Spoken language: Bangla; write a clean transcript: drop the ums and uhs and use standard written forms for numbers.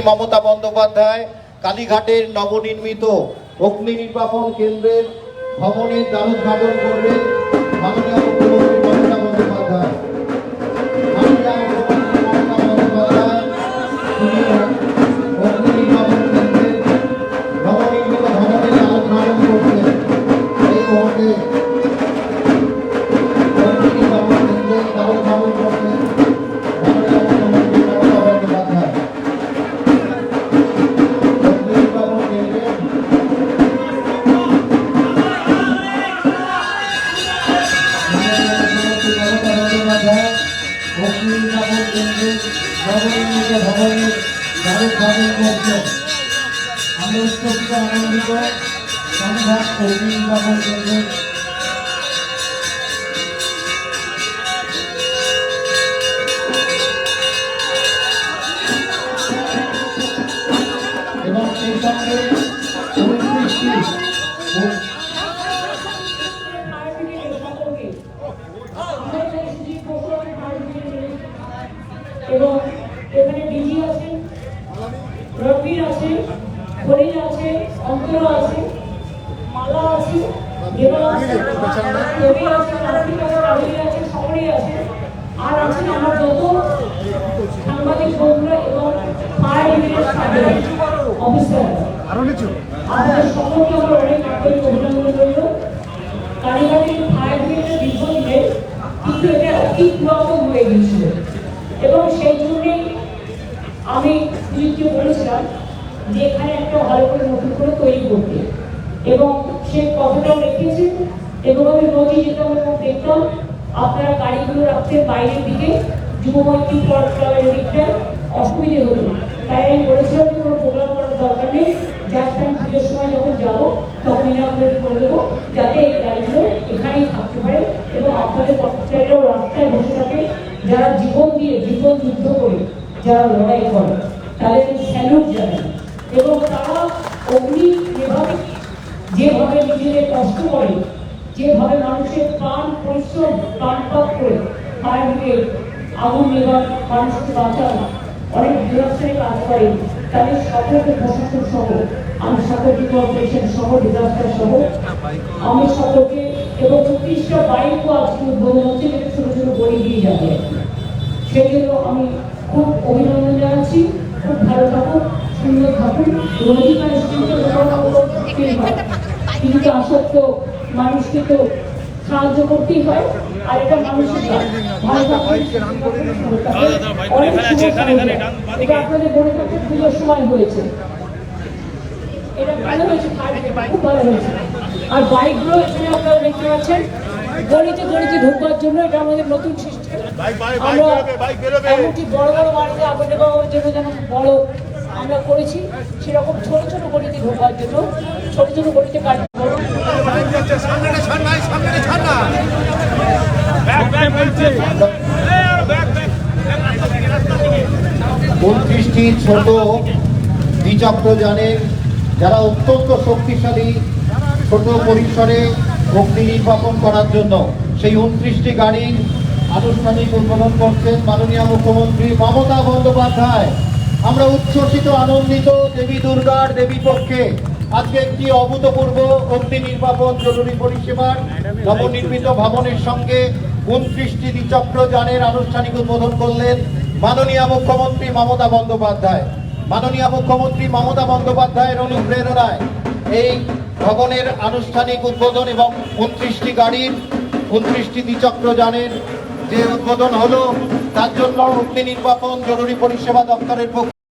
মমতা বন্দ্যোপাধ্যায় কালীঘাটের নবনির্মিত অগ্নি নির্বাপন কেন্দ্রের ভবনের দ্বারোদ্ঘাটন করবেন মাননীয় মুখ্যমন্ত্রী মমতা বন্দ্যোপাধ্যায়। অগ্নি নির্বাপন কেন্দ্রের নবনির্মিত ভবনের দ্বারোদ্ঘাটন করবেন। এই মুহূর্তে অগ্নি নির্বাপন কেন্দ্রের দ্বারোদ্ঘাটন করবেন ভবনের দ্বারোদ্ঘাটন করছেন। আমরা অত্যন্ত আনন্দিত সংঘাত অগ্নি নির্বাপন কেন্দ্রের এবং সেই সঙ্গে এবং এখানে ডিজি আছে, রবির আছে, খলিল আছে, অন্তর আছে, মালা আছে, দেবা আছে, দেবী আছে, রাহুল আছে, সকলেই আছে। আর আছেন আমার যত সাংবাদিক বন্ধুরা এবং ফায়ার ব্রিগেডের অফিসার, আপনাদের সকলকে আমার অনেক আন্তরিক অভিনন্দন রইল। কালীঘাটের ফায়ার ব্রিগেডের দীর্ঘদিনে কিন্তু এটা অতি পুরাতন হয়ে গিয়েছিল এবং সেই জন্যেই আমি পুলিশকে বলেছিলাম যে এখানে একটা ভালো করে নতুন করে তৈরি করতে, এবং সেই কথাটাও রেখেছে। এবং আমি রোজই যেতাম এবং দেখতাম আপনারা গাড়িগুলো রাখতে বাইরের দিকে যুবমৈত্রী ক্লাবের দিকটা অসুবিধে হতো। তাই আমি বলেছিলাম যে কোনো প্রোগ্রাম করার দরকার নেই, জাস্ট আমি পুজোর সময় যখন যাবো তখন আপনাদের করে দেবো যাতে এই গাড়িগুলো এখানেই থাকতে পারে এবং আপনাদের কর্মচারীরাও রাস্তায় বসে থাকে, যারা জীবন দিয়ে জীবন যুদ্ধ করে যারা লড়াই করে তাদের স্যালুট জানায়। এবং তারা অগ্নি যেভাবে নিজেদের কষ্ট করে, যেভাবে মানুষের প্রাণ পরিশ্রম প্রাণপাত করে ফায়ার ব্রিগেড আগুন নেবার মানুষকে বাঁচান অনেক দূরস্থানে কাজ করে, তাদের সকলকে প্রশাসন সহ আমি সকলকে কর্পোরেশন সহ ডিজাস্টার সহ আমি সকলকে এবং 30টা বাইকও আজকে উদ্বোধন হচ্ছে, যেটা ছোট ছোট বড়ি দিয়ে যাবে। সেই জন্য আমি খুব অভিনন্দন জানাচ্ছি। খুব ভালো থাকুন, সুন্দর থাকুন। কিন্তু আসক্ত মানুষকে তো সাহায্য করতেই হয়, আর এটা মানুষের এটা আপনাদের মনে থাকতে পুজোর সময় হয়েছে, এটা ভালো হয়েছে, খুব ভালো হয়েছে। আর বাইকগুলো এখানে আপনারা দেখতে পাচ্ছেন গলিতে গলিতে ঢোকার জন্য এটা আমাদের নতুন সিস্টেম। আমরা এমনকি বড় বড় বাড়িতে আপনাদের বাবার জন্য যেন বড় আমরা করেছি, সেরকম ছোট ছোট গলিতে ঢোকার জন্য ছোট ছোট গলিতে কাজ। 29টি ছোট দ্বিচক্রযানের যারা অত্যন্ত শক্তিশালী ছোট পরিসরে অগ্নি নির্বাপন করার জন্য সেই 29টি গাড়ির আনুষ্ঠানিক উদ্বোধন করছেন মাননীয় মুখ্যমন্ত্রী মমতা বন্দ্যোপাধ্যায়। আমরা উচ্ছ্বসিত আনন্দিত দেবী দুর্গার দেবী পক্ষে আজকে একটি অভূতপূর্ব অগ্নি নির্বাপন জরুরি পরিষেবার নবনির্মিত ভবনের সঙ্গে 29টি দ্বিচক্রযানের আনুষ্ঠানিক উদ্বোধন করলেন মাননীয় মুখ্যমন্ত্রী মমতা বন্দ্যোপাধ্যায়। মাননীয় মুখ্যমন্ত্রী মমতা বন্দ্যোপাধ্যায়ের অনুপ্রেরণায় এই ভবনের আনুষ্ঠানিক উদ্বোধন এবং 29টি গাড়ির 29টি দ্বিচক্রযানের যে উদ্বোধন হলো তার জন্য অগ্নি নির্বাপন জরুরি পরিষেবা দপ্তরের পক্ষ